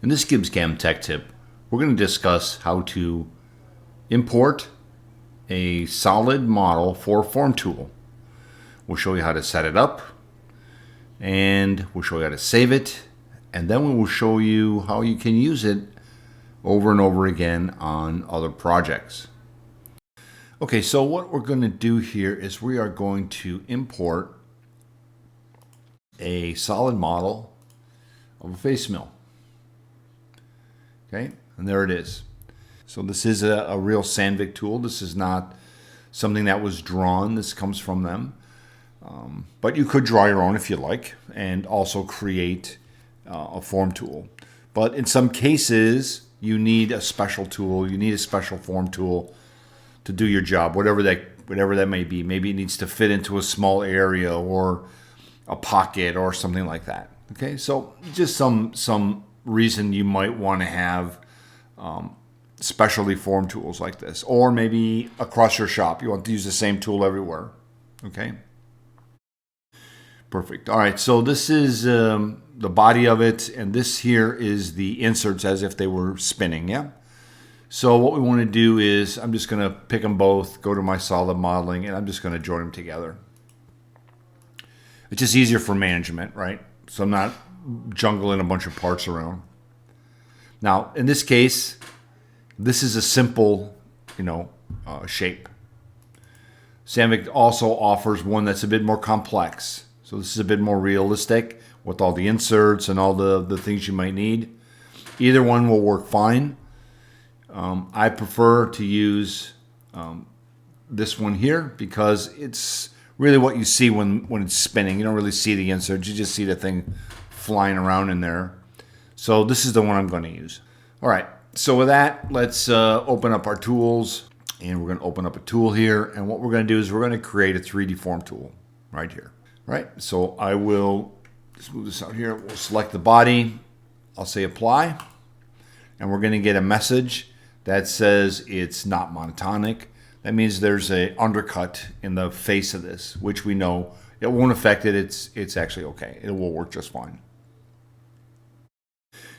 In this GibbsCAM Tech Tip, we're going to discuss how to import a solid model for a form tool. We'll show you how to set it up, and we'll show you how to save it, and then we will show you how you can use it over and over again on other projects. Okay, so what we're going to do here is we are going to import a solid model of a face mill. Okay, and there it is. So this is a real Sandvik tool. This is not something that was drawn. This comes from them. But you could draw your own if you like, and also create a form tool. But in some cases, you need a special tool. You need a special form tool to do your job, whatever that may be. Maybe it needs to fit into a small area or a pocket or something like that. Okay, so just some reason you might want to have specialty form tools like this, or maybe across your shop you want to use the same tool everywhere. Okay, perfect. All right, so this is the body of it, and this here is the inserts as if they were spinning. Yeah, so what we want to do is I'm just going to pick them both, go to my solid modeling, and I'm just going to join them together. It's just easier for management, right? So I'm not jungling a bunch of parts around. Now, in this case, this is a simple, shape. Sandvik also offers one that's a bit more complex. So this is a bit more realistic with all the inserts and all the things you might need. Either one will work fine. I prefer to use this one here because it's really what you see when it's spinning. You don't really see the inserts. You just see the thing flying around in there. So this is the one I'm going to use. All right, so with that, let's open up our tools, and we're going to open up a tool here, and what we're going to do is we're going to create a 3D form tool right here. Right, so I will just move this out here. We'll select the body. I'll say apply, and we're going to get a message that says it's not monotonic. That means there's an undercut in the face of this, which we know it won't affect it. It's actually okay. It will work just fine.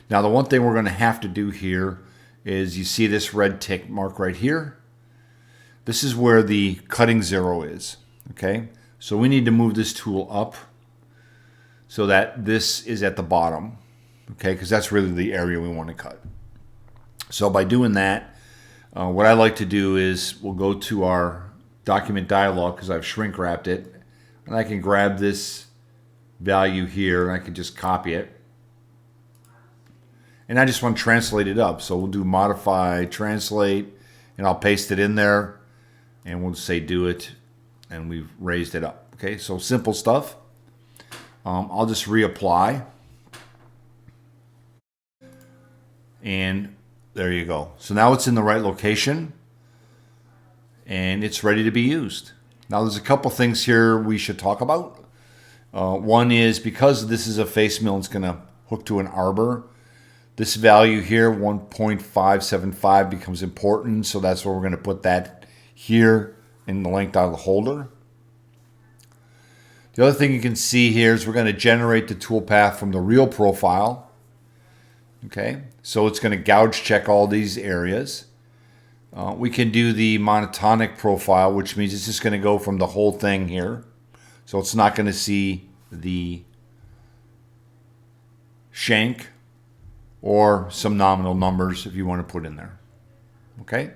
Now, the one thing we're going to have to do here is you see this red tick mark right here. This is where the cutting zero is. Okay, so we need to move this tool up so that this is at the bottom. Okay, because that's really the area we want to cut. So by doing that, what I like to do is we'll go to our document dialog because I've shrink wrapped it, and I can grab this value here and I can just copy it. And I just want to translate it up. So we'll do modify, translate, and I'll paste it in there, and we'll say do it, and we've raised it up. Okay, so simple stuff. I'll just reapply, and there you go. So now it's in the right location, and it's ready to be used. Now there's a couple things here we should talk about. One is because this is a face mill, it's going to hook to an arbor. This value here, 1.575, becomes important, so that's where we're going to put that here in the length out of the holder. The other thing you can see here is we're going to generate the toolpath from the real profile. Okay, so it's going to gouge check all these areas. We can do the monotonic profile, which means it's just going to go from the whole thing here. So it's not going to see the shank or some nominal numbers if you want to put in there. Okay,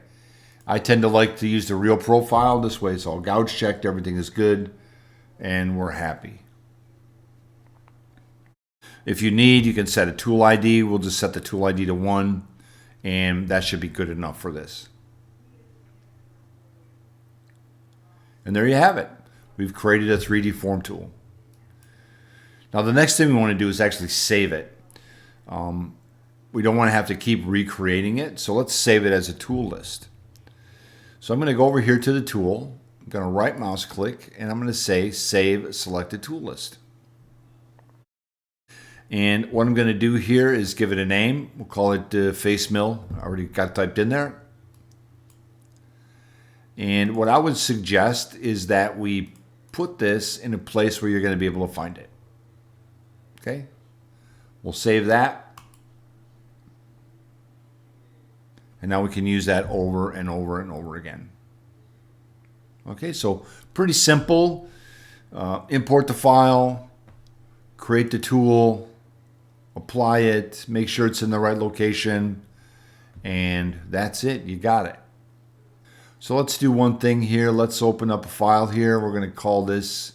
I tend to like to use the real profile. This way it's all gouge checked, everything is good, and we're happy. If you need, you can set a tool ID. We'll just set the tool ID to 1, and that should be good enough for this. And there you have it. We've created a 3D form tool. Now the next thing we want to do is actually save it. We don't want to have to keep recreating it, so let's save it as a tool list. So I'm going to go over here to the tool. I'm going to right mouse click, and I'm going to say save selected tool list. And what I'm going to do here is give it a name. We'll call it face mill. I already got typed in there. And what I would suggest is that we put this in a place where you're going to be able to find it. Okay, we'll save that. And now we can use that over and over and over again. Okay, so pretty simple. Import the file, create the tool, apply it, make sure it's in the right location, and that's it. You got it. So let's do one thing here. Let's open up a file here. We're going to call this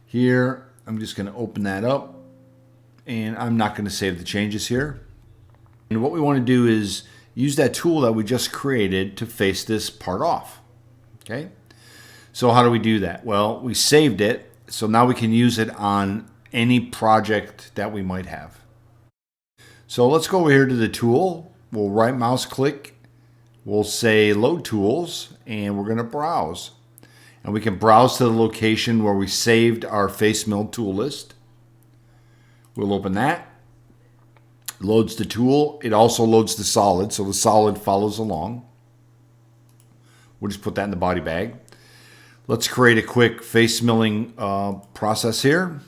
here. I'm just going to open that up, and I'm not going to save the changes here. And what we want to do is use that tool that we just created to face this part off. Okay. So how do we do that? Well, we saved it, so now we can use it on any project that we might have. So let's go over here to the tool. We'll right mouse click. We'll say load tools, and we're going to browse. And we can browse to the location where we saved our face mill tool list. We'll open that. Loads the tool. It also loads the solid, so the solid follows along. We'll just put that in the body bag. Let's create a quick face milling process here.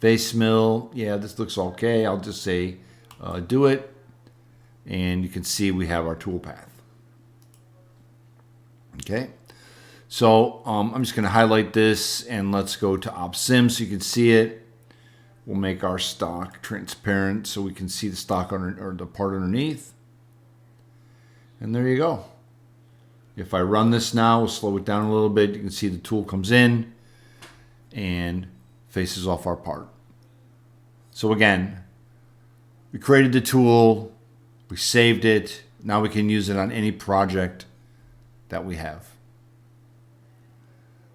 Face mill, yeah, this looks okay. I'll just say do it. And you can see we have our tool path. Okay, so I'm just going to highlight this and let's go to OpSim so you can see it. We'll make our stock transparent so we can see the stock or the part underneath. And there you go. If I run this now, we'll slow it down a little bit. You can see the tool comes in and faces off our part. So again, we created the tool, we saved it. Now we can use it on any project that we have.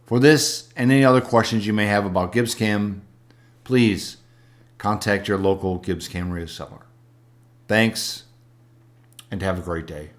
For this and any other questions you may have about GibbsCAM, please contact your local GibbsCAM reseller. Thanks, and have a great day.